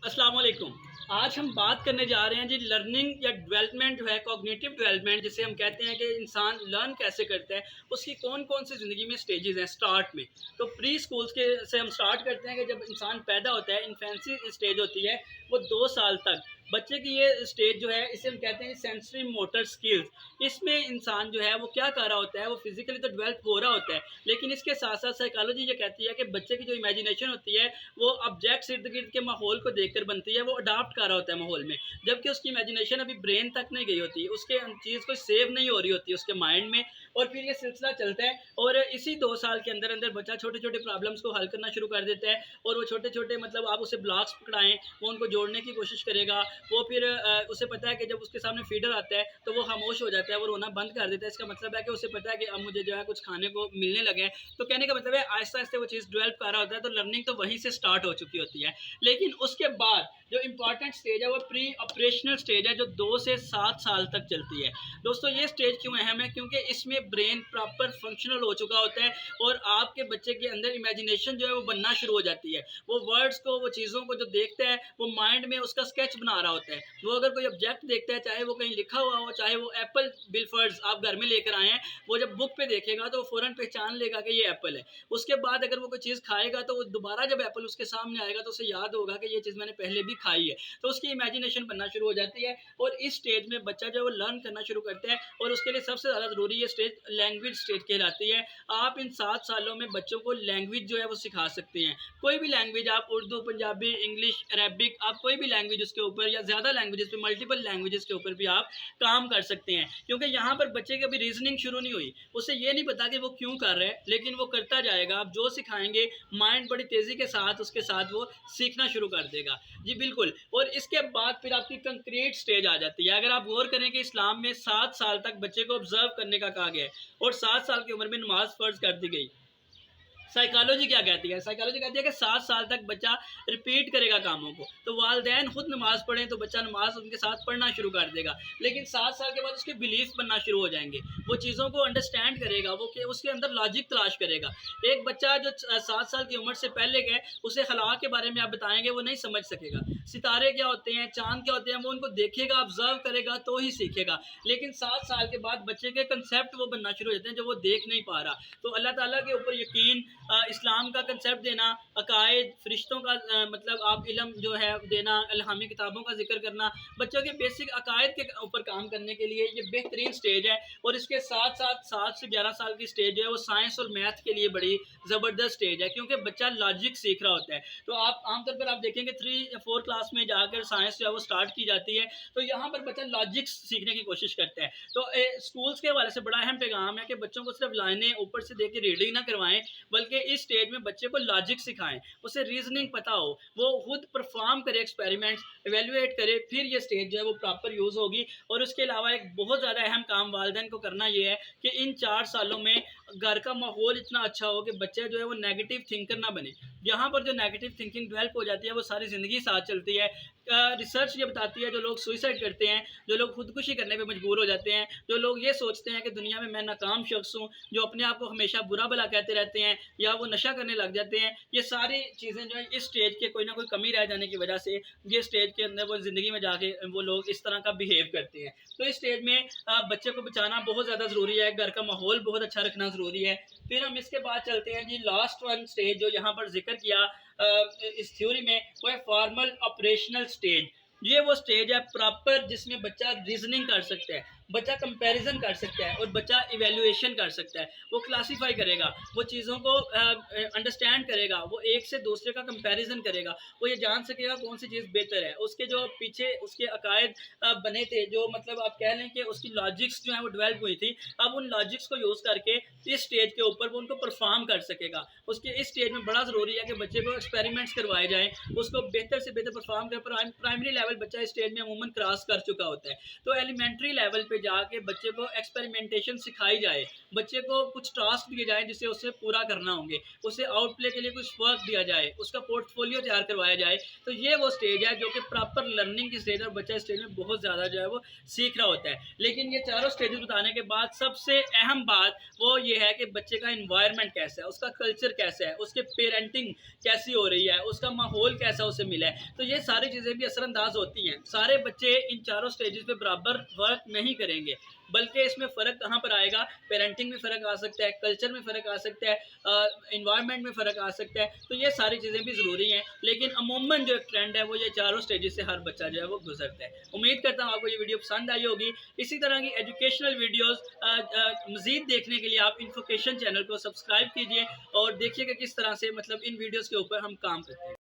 अस्सलाम वालेकुम। आज हम बात करने जा रहे हैं जी लर्निंग या डेवलपमेंट जो है कॉग्निटिव डेवलपमेंट जिसे हम कहते हैं कि इंसान लर्न कैसे करता है, उसकी कौन-कौन सी ज़िंदगी में स्टेजेस हैं स्टार्ट में। तो प्री स्कूल्स के से हम स्टार्ट करते हैं कि जब इंसान पैदा होता है, इन्फेंसी स्टेज होती है, वो 2 साल तक। बच्चे की ये स्टेज जो है इसे हम कहते हैं सेंसरी मोटर स्किल्स। इसमें इंसान जो है वो क्या कर रहा होता है, वो फिज़िकली तो डेवलप हो रहा होता है, लेकिन इसके साथ-साथ साइकोलॉजी ये कहती है कि बच्चे की जो इमेजिनेशन होती है वो ऑब्जेक्ट्स इर्द-गिर्द के माहौल को देखकर बनती है, वो अडॉप्ट कर रहा होता है माहौल में। जबकि उसकी इमेजिनेशन अभी ब्रेन तक नहीं गई होती, उसके चीज़ को सेव नहीं हो रही होती उसके माइंड में, और फिर ये सिलसिला चलता है और इसी 2 साल के अंदर-अंदर बच्चा छोटे-छोटे प्रॉब्लम्स को हल करना शुरू कर देता है और वो छोटे-छोटे मतलब आप उसे ब्लॉक्स पकड़ाएँ, वो उनको जोड़ने की कोशिश करेगा। वो फिर उसे पता है कि जब उसके सामने फीडर आता है, तो वो खामोश हो जाता है, वो रोना बंद कर देता है। इसका मतलब है कि उसे पता है कि अब मुझे जो है कुछ खाने को मिलने लगे हैं। तो कहने का मतलब है आहिस्ता-आहिस्ता वो चीज़ डेवलप कर रहा होता है, तो लर्निंग तो वहीं से स्टार्ट हो चुकी होती है। लेकिन उसके बाद जो इम्पॉर्टेंट स्टेज है वो प्री ऑपरेशनल स्टेज है, जो 2 से 7 साल तक चलती है। दोस्तों ये स्टेज क्यों अहम है? क्योंकि इसमें ब्रेन प्रॉपर फंक्शनल हो चुका होता है और आपके बच्चे के अंदर इमेजिनेशन जो है वो बनना शुरू हो जाती है। वो वर्ड्स को, वो चीज़ों को जो देखता है, वो माइंड में उसका स्केच बना रहा होता है। वो अगर कोई ऑब्जेक्ट देखता है, चाहे वो कहीं लिखा हुआ हो, चाहे वो एप्पल बिलफर्ड्स आप घर में लेकर आए हैं, वो जब बुक पे देखेगा तो वो फ़ौरन पहचान लेगा कि ये एप्पल है। उसके बाद अगर वो कोई चीज़ खाएगा तो वो दोबारा जब एप्पल उसके सामने आएगा तो उसे याद होगा कि ये चीज़ मैंने पहले भी खाई है। तो उसकी इमेजिनेशन बनना शुरू हो जाती है और इस स्टेज में बच्चा जो है वो लर्न करना शुरू करता है और उसके लिए सबसे ज़्यादा ज़रूरी ये स्टेज लैंग्वेज स्टेज कहलाती है। आप इन 7 सालों में बच्चों को लैंग्वेज जो है वो सिखा सकते हैं। कोई भी लैंग्वेज, आप उर्दू, पंजाबी, इंग्लिश, अरबिक, आप कोई भी लैंग्वेज उसके ऊपर या ज़्यादा लैंग्वेजेस पे, मल्टीपल लैंग्वेजेस के ऊपर भी आप काम कर सकते हैं। क्योंकि यहाँ पर बच्चे की अभी रीज़निंग शुरू नहीं हुई। उसे ये नहीं पता कि वो क्यों कर रहा है, लेकिन वो करता जाएगा। आप जो सिखाएँगे, माइंड बड़ी तेज़ी के साथ उसके साथ वो सीखना शुरू कर देगा। जी बिल्कुल। और इसके बाद फिर आपकी कंक्रीट स्टेज आ जाती है। अगर आप गौर करें कि इस्लाम में 7 साल तक बच्चे को ऑब्ज़र्व करने का कहा गया है और 7 साल की उम्र में नमाज़ फ़र्ज़ कर दी गई। साइकोलॉजी क्या कहती है? साइकोलॉजी कहती है कि 7 साल तक बच्चा रिपीट करेगा कामों को। तो वालिदैन खुद नमाज़ पढ़ें तो बच्चा नमाज़ उनके साथ पढ़ना शुरू कर देगा। लेकिन 7 साल के बाद उसके बिलीफ बनना शुरू हो जाएँगे। वो चीज़ों को अंडरस्टैंड करेगा, वो कि उसके अंदर लॉजिक तलाश करेगा। एक बच्चा जो 7 साल की उम्र से पहले के उसे खला के बारे में आप बताएँगे वो नहीं समझ सकेगा। सितारे क्या होते हैं, चाँद क्या होते हैं, वो उनको देखेगा, ऑब्ज़र्व करेगा तो ही सीखेगा। लेकिन 7 साल के बाद बच्चे के कंसेप्ट वो बनना शुरू हो जाते हैं जो वो देख नहीं पा रहा। तो अल्लाह ताला के ऊपर यकीन, इस्लाम का कंसेप्ट देना, अकायद, फ़रिश्तों का मतलब आप इल्म जो है देना, इल्हामी किताबों का ज़िक्र करना, बच्चों के बेसिक अकायद के ऊपर काम करने के लिए ये बेहतरीन स्टेज है। और इसके साथ-साथ 7 से 11 साल की स्टेज जो है वो साइंस और मैथ के लिए बड़ी ज़बरदस्त स्टेज है, क्योंकि बच्चा लॉजिक सीख रहा होता है। तो आप आमतौर पर आप देखेंगे 3 या 4 क्लास में जाकर साइंस जो है वो स्टार्ट की जाती है, तो यहाँ पर बच्चा लॉजिक सीखने की कोशिश करता है। तो स्कूल्स के हवाले से बड़ा अहम पैगाम है कि बच्चों को सिर्फ लाइनें ऊपर से देख के रीडिंग ना करवाएँ, बल्कि इस स्टेज में बच्चे को लॉजिक सिखाएँ, उसे रीज़निंग पता हो, वो खुद परफ़ॉर्म करे एक्सपेरिमेंट्स, इवैल्यूएट करे, फिर ये स्टेज जो है वो प्रॉपर यूज़ होगी। और उसके अलावा एक बहुत ज़्यादा अहम काम वालिदैन को करना ये है कि इन 4 सालों में घर का माहौल इतना अच्छा हो कि बच्चे जो है वो नेगेटिव थिंकर ना बने। यहाँ पर जो नेगेटिव थिंकिंग डेवलप हो जाती है वो सारी ज़िंदगी साथ चलती है। रिसर्च ये बताती है जो लोग सुसाइड करते हैं, जो लोग खुदकुशी करने पे मजबूर हो जाते हैं, जो लोग ये सोचते हैं कि दुनिया में मैं नाकाम शख्स हूँ, जो अपने आप को हमेशा बुरा भला कहते रहते हैं या वो नशा करने लग जाते हैं, ये सारी चीज़ें जो है इस स्टेज के कोई ना कोई कमी रह जाने की वजह से ये स्टेज के अंदर वो ज़िंदगी में जाके वो लोग इस तरह का बिहेव करते हैं। तो इस स्टेज में बच्चे को बचाना बहुत ज़्यादा ज़रूरी है, घर का माहौल बहुत अच्छा रखना ज़रूरी है। फिर हम इसके बाद चलते हैं जी लास्ट वन स्टेज जो यहाँ पर ज़िक्र किया इस थ्योरी में, वो है फॉर्मल ऑपरेशनल स्टेज। ये वो स्टेज है प्रॉपर जिसमें बच्चा रीजनिंग कर सकता है, बच्चा कंपैरिजन कर सकता है और बच्चा इवैल्यूएशन कर सकता है। वो क्लासिफाई करेगा, वो चीज़ों को अंडरस्टैंड करेगा, वो एक से दूसरे का कंपैरिजन करेगा, वो ये जान सकेगा कौन सी चीज़ बेहतर है। उसके जो पीछे उसके अकायद बने थे, जो मतलब आप कह लें कि उसकी लॉजिक्स जो है वो डेवलप हुई थी, अब उन लॉजिक्स को यूज़ करके इस स्टेज के ऊपर वो उनको परफॉर्म कर सकेगा। उसके इस स्टेज में बड़ा ज़रूरी है कि बच्चे को एक्सपेरिमेंट्स करवाए जाएँ, उसको बेहतर से बेहतर परफॉर्म कर। प्राइमरी लेवल बच्चा इस स्टेज में अमूमन क्रॉस कर चुका होता है। तो एलिमेंट्री लेवल पे पे जाके बच्चे को एक्सपेरिमेंटेशन सिखाई जाए, बच्चे को कुछ टास्क दिए जाए जिसे उसे पूरा करना होंगे, उसे आउटप्ले के लिए कुछ वर्क दिया जाए, उसका पोर्टफोलियो तैयार करवाया जाए। तो ये वो स्टेज है जो कि प्रॉपर लर्निंग की स्टेज है और बच्चा स्टेज में बहुत ज़्यादा जो है वो सीख रहा होता है। लेकिन ये चारों स्टेजेस बताने के बाद सबसे अहम बात वो ये है कि बच्चे का इन्वायरमेंट कैसा है, उसका कल्चर कैसा है, उसके पेरेंटिंग कैसी हो रही है, उसका माहौल कैसा उसे मिला है। तो ये सारी चीज़ें भी असरअंदाज होती हैं। सारे बच्चे इन चारों स्टेजेस पे बराबर वर्क नहीं करेंगे, बल्कि इसमें फ़र्क कहाँ पर आएगा, पेरेंटिंग में फ़र्क आ सकता है, कल्चर में फ़र्क आ सकता है, इन्वायरमेंट में फ़र्क आ सकता है। तो ये सारी चीज़ें भी ज़रूरी हैं, लेकिन अमूमन जो एक ट्रेंड है वो ये चारों स्टेजेस से हर बच्चा जो है वो गुजरता है। उम्मीद करता हूँ आपको ये वीडियो पसंद आई होगी। इसी तरह की एजुकेशनल वीडियोज़ मज़ीद देखने के लिए आप इन्फोकेशन चैनल को सब्सक्राइब कीजिए और देखिएगा किस तरह से मतलब इन वीडियोज़ के ऊपर हम काम करते हैं।